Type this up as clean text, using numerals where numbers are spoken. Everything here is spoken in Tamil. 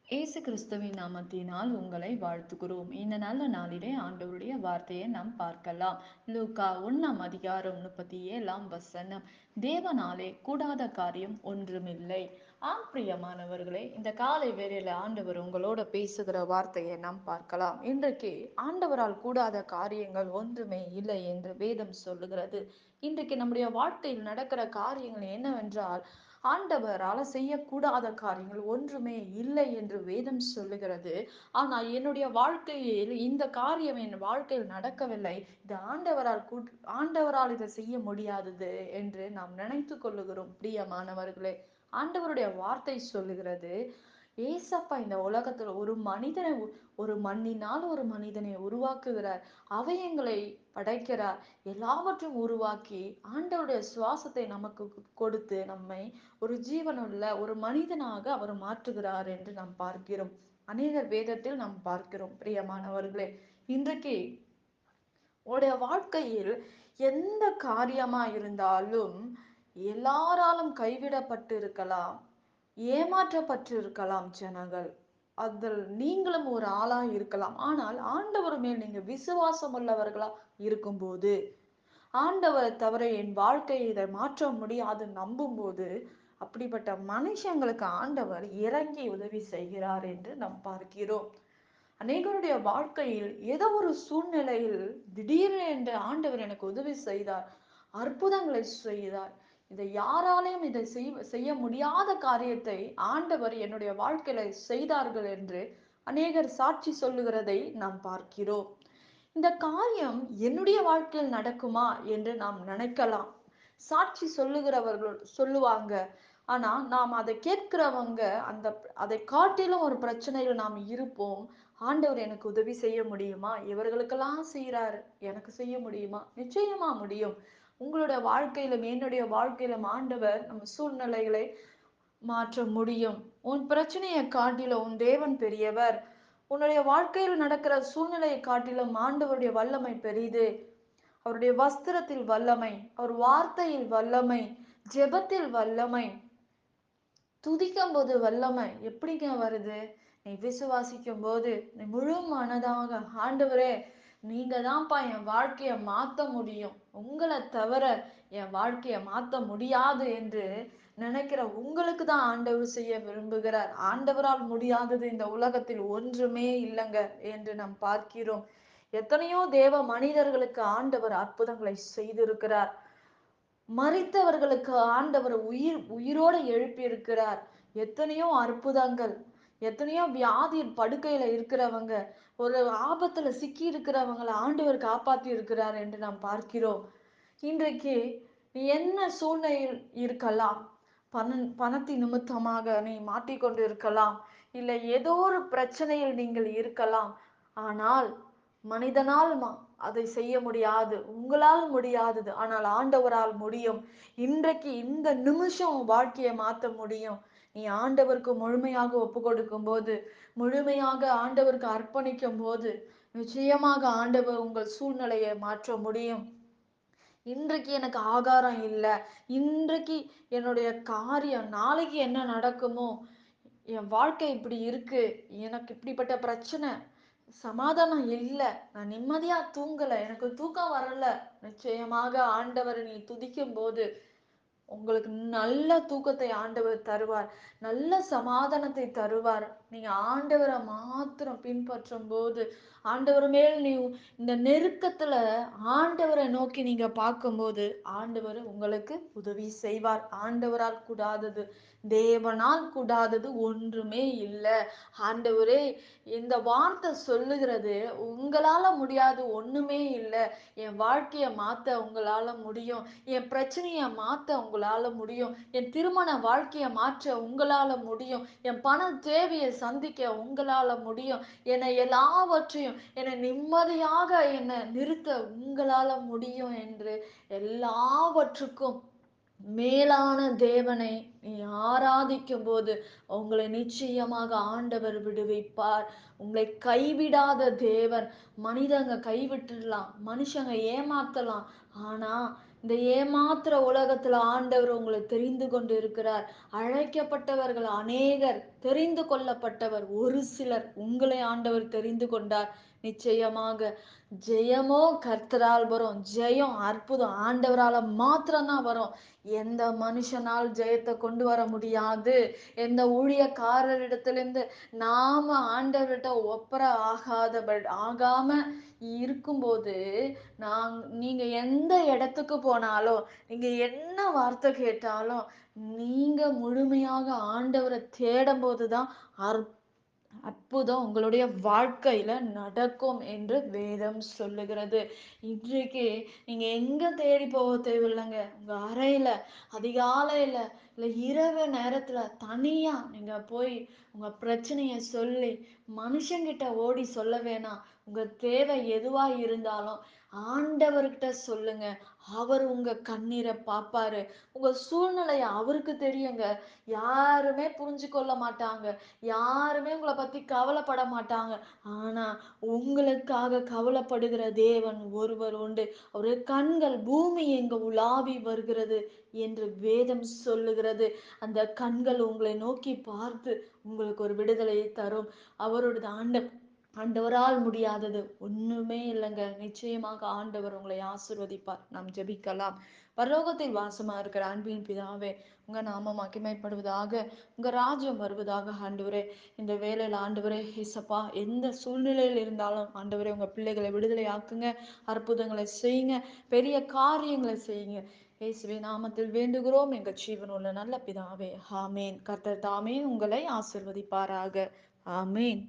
இயேசு கிறிஸ்துவின் நாமத்தினால் உங்களை வாழ்த்துகிறோம். இந்த நல்ல நாளிலே ஆண்டவருடைய வார்த்தையை நாம் பார்க்கலாம். லூக்கா 1:37 தேவனாலே கூடாத காரியம் ஒன்றுமில்லை. ஆம் பிரியமானவர்களே, இந்த காலை வேளையில ஆண்டவர் உங்களோட பேசுகிற வார்த்தையை நாம் பார்க்கலாம். இன்றைக்கு ஆண்டவரால் கூடாத காரியங்கள் ஒன்றுமே இல்லை என்று வேதம் சொல்லுகிறது. இன்றைக்கு நம்முடைய வாழ்க்கையில் நடக்கிற காரியங்கள் என்னவென்றால், ஆண்டவரால செய்யக்கூடாத காரியங்கள் ஒன்றுமே இல்லை என்று வேதம் சொல்லுகிறது. ஆனால் என்னுடைய வாழ்க்கையில் இந்த காரியம் என் வாழ்க்கையில் நடக்கவில்லை, இது ஆண்டவரால் இதை செய்ய முடியாதது என்று நாம் நினைத்து கொள்ளுகிறோம். பிரியமானவர்களே, ஆண்டவருடைய வார்த்தை சொல்லுகிறது, ஏசப்பா இந்த உலகத்துல ஒரு மண்ணினால் ஒரு மனிதனை உருவாக்குகிறார், அவயங்களை படைக்கிறார், எல்லாவற்றையும் உருவாக்கி ஆண்டவருடைய சுவாசத்தை நமக்கு கொடுத்து நம்மை ஒரு ஜீவனுள்ள ஒரு மனிதனாக அவர் மாற்றுகிறார் என்று நாம் பார்க்கிறோம். அநேக வேதத்தில் நாம் பார்க்கிறோம். பிரியமானவர்களே, இன்றைக்கு உடைய வாழ்க்கையில் எந்த காரியமா இருந்தாலும் எல்லாராலும் கைவிடப்பட்டு இருக்கலாம், ஏமாற்றப்பட்டு இருக்கலாம் ஜனங்கள், அதில் நீங்களும் ஒரு ஆளா இருக்கலாம். ஆனால் ஆண்டவர் மேல் நீங்க விசுவாசம் உள்ளவர்களா இருக்கும்போது, ஆண்டவரை தவிர என் வாழ்க்கையை இதை மாற்ற முடியாது நம்பும் போது, அப்படிப்பட்ட மனுஷங்களுக்கு ஆண்டவர் இறங்கி உதவி செய்கிறார் என்று நாம் பார்க்கிறோம். அநேகருடைய வாழ்க்கையில் ஏதோ ஒரு சூழ்நிலையில் திடீர்னு என்று ஆண்டவர் எனக்கு உதவி செய்தார், அற்புதங்களை செய்தார். இதை யாராலையும் இதை செய்ய முடியாத காரியத்தை ஆண்டவர் என்னுடைய வாழ்க்கையில செய்தார்கள் என்று அநேகர் சாட்சி சொல்லுகிறதை நாம் பார்க்கிறோம். இந்த காரியம் என்னுடைய வாழ்க்கையில் நடக்குமா என்று நாம் நினைக்கலாம். சாட்சி சொல்லுகிறவர்கள் சொல்லுவாங்க, ஆனா நாம் அதை கேட்கிறவங்க அதை காட்டிலும் ஒரு பிரச்சனையில் நாம் இருப்போம். ஆண்டவர் எனக்கு உதவி செய்ய முடியுமா, இவர்களுக்கெல்லாம் செய்யறாரு, எனக்கு செய்ய முடியுமா? நிச்சயமா முடியும். உங்களுடைய வாழ்க்கையிலும் என்னுடைய வாழ்க்கையிலும் ஆண்டவர் நம்ம சூழ்நிலைகளை மாற்ற முடியும். உன் பிரச்சனையை காட்டிலும் உன் தேவன் பெரியவர். உன்னுடைய வாழ்க்கையில் நடக்கிற சூழ்நிலையை காட்டிலும் ஆண்டவருடைய வல்லமை பெரிது. அவருடைய வஸ்திரத்தில் வல்லமை, அவர் வார்த்தையில் வல்லமை, ஜெபத்தில் வல்லமை, துதிக்கும் போது வல்லமை எப்படிங்க வருது? நீ விசுவாசிக்கும் போது, நீ முழு மனதாக ஆண்டவரே நீங்க தான்ப்பா என் வாழ்க்கைய மாத்த முடியும், உங்களை தவிர என் வாழ்க்கைய மாத்த முடியாது என்று நினைக்கிற உங்களுக்கு தான் ஆண்டவர் செய்ய விரும்புகிறார். ஆண்டவரால் முடியாதது இந்த உலகத்தில் ஒன்றுமே இல்லைங்க என்று நாம் பார்க்கிறோம். எத்தனையோ தேவ மனிதர்களுக்கு ஆண்டவர் அற்புதங்களை செய்திருக்கிறார். மரித்தவர்களுக்கு ஆண்டவர் உயிரோட எழுப்பி இருக்கிறார். எத்தனையோ அற்புதங்கள், எத்தனையோ வியாதியின் படுக்கையில இருக்கிறவங்க, ஒரு ஆபத்துல சிக்கி இருக்கிறவங்களை ஆண்டவர் காப்பாற்றி இருக்கிறார் என்று நாம் பார்க்கிறோம். இன்றைக்கு நீ என்ன சூழ்நிலையில் இருக்கலாம், பணத்தின் நிமித்தமாக நீ மாட்டிக்கொண்டு இருக்கலாம், இல்லை ஏதோ ஒரு பிரச்சனையில் நீங்கள் இருக்கலாம். ஆனால் மனிதனால் அதை செய்ய முடியாது, உங்களால் முடியாதது, ஆனால் ஆண்டவரால் முடியும். இன்றைக்கு இந்த நிமிஷம் வாழ்க்கையை மாற்ற முடியும். நீ ஆண்டவருக்கு முழுமையாக ஒப்பு கொடுக்கும் போது, முழுமையாக ஆண்டவருக்கு அர்ப்பணிக்கும் போது, நிச்சயமாக ஆண்டவர் உங்கள் சூழ்நிலையை மாற்ற முடியும். இன்றைக்கு எனக்கு ஆகாரம் இல்லை, இன்றைக்கு என்னுடைய காரியம் நாளைக்கு என்ன நடக்குமோ, என் வாழ்க்கை இப்படி இருக்கு, எனக்கு இப்படிப்பட்ட பிரச்சனை, சமாதானம் இல்லை, நான் நிம்மதியா தூங்கல, எனக்கு தூக்கம் வரல. நிச்சயமாக ஆண்டவரை நீ துதிக்கும் போது உங்களுக்கு நல்ல தூக்கத்தை ஆண்டவர் தருவார், நல்ல சமாதானத்தை தருவார். நீங்க ஆண்டவரை மாத்திரம் பின்பற்றும் போது, ஆண்டவர் மேல் நீ இந்த நெருக்கத்துல ஆண்டவரை நோக்கி நீங்க பார்க்கும்போது ஆண்டவர் உங்களுக்கு உதவி செய்வார். ஆண்டவரால் கூடாதது, தேவனால் கூடாதது ஒன்றுமே இல்லை. ஆண்டவரே, இந்த வார்த்தை சொல்லுகிறது, உங்களால முடியாது ஒண்ணுமே இல்லை, என் வாழ்க்கைய மாத்த உங்களால முடியும், என் பிரச்சனையை மாத்த உங்களால முடியும், என் திருமண வாழ்க்கையை மாற்ற உங்களால முடியும், என் பண தேவையை சந்திக்க உங்களால முடியும், என்னை நிம்மதியாக என்னை நிறுத்த உங்களால முடியும் என்று எல்லாவற்றுக்கும் மேலான தேவனை நீ ஆராதிக்கும் போது உங்களை நிச்சயமாக ஆண்டவர் விடுவிப்பார். உங்களை கைவிடாத தேவன். மனிதங்க கைவிட்டுடலாம், மனுஷங்க ஏமாத்தலாம். ஆனா இந்த ஏமாத்துற உலகத்துல ஆண்டவர் உங்களை தெரிந்து கொண்டு இருக்கிறார். அழைக்கப்பட்டவர்கள் அநேகர், தெரிந்து கொள்ளப்பட்டவர் ஒரு சிலர். உங்களை ஆண்டவர் தெரிந்து கொண்டார். நிச்சயமாக ஜெயமோ கர்த்தரால் வரும். ஜெயம் அற்புதம் ஆண்டவரால மாத்திரம்தான் வரும். எந்த மனுஷனால் ஜெயத்தை கொண்டு வர முடியாது. எந்த ஊழியக்காரரிடத்திலிருந்து நாம ஆண்டவர்கிட்ட ஒப்புர ஆகாம இருக்கும்போது, நீங்க எந்த இடத்துக்கு போனாலும், நீங்க என்ன வார்த்தை கேட்டாலும், நீங்க முழுமையாக ஆண்டவரை தேடும் போதுதான் அற்புதம் உங்களுடைய வாழ்க்கையில நடக்கும் என்று வேதம் சொல்லுகிறது. இன்றைக்கு நீங்க எங்க தேடி போக தேவையில்லைங்க. உங்க அறையில அதிகாலையில இல்ல இரவு நேரத்துல தனியா நீங்க போய் உங்க பிரச்சனைய சொல்லி மனுஷங்கிட்ட ஓடி சொல்ல வேணாம். உங்க தேவை எதுவா இருந்தாலும் ஆண்டவர்கிட்ட சொல்லுங்க. அவர் உங்க கண்ணீரை பார்ப்பாரு. உங்க சூழ்நிலைய அவருக்கு தெரியுங்க. யாருமே புரிஞ்சு கொள்ள மாட்டாங்க. யாருமே உங்களை பத்தி கவலைப்பட மாட்டாங்க. ஆனா உங்களுக்காக கவலைப்படுகிற தேவன் ஒருவர் உண்டு. அவருடைய கண்கள் பூமி எங்க உலாவி வருகிறது என்று வேதம் சொல்லுகிறது. அந்த கண்கள் உங்களை நோக்கி பார்த்து உங்களுக்கு ஒரு விடுதலையை தரும். அவரோட ஆண்டவரால் முடியாதது ஒண்ணுமே இல்லைங்க. நிச்சயமாக ஆண்டவர் உங்களை ஆசிர்வதிப்பார். நாம் ஜெபிக்கலாம். பரலோகத்தில் வாசமா இருக்கிற அன்பின் பிதாவே, உங்க நாமம் மகிமைப்படுவதாக, உங்க ராஜ்யம் வருவதாக. ஆண்டவரே, இந்த வேலையில ஆண்டவரே இசப்பா, எந்த சூழ்நிலையில் இருந்தாலும் ஆண்டவரே உங்க பிள்ளைகளை விடுதலை ஆக்குங்க. அற்புதங்களை செய்யுங்க. பெரிய காரியங்களை செய்யுங்க. இயேசுவின் நாமத்தில் வேண்டுகிறோம் எங்கள் ஜீவனுள்ள நல்ல பிதாவே. ஆமேன். கர்த்தர் தாமே உங்களை ஆசிர்வதிப்பாராக. ஆமேன்.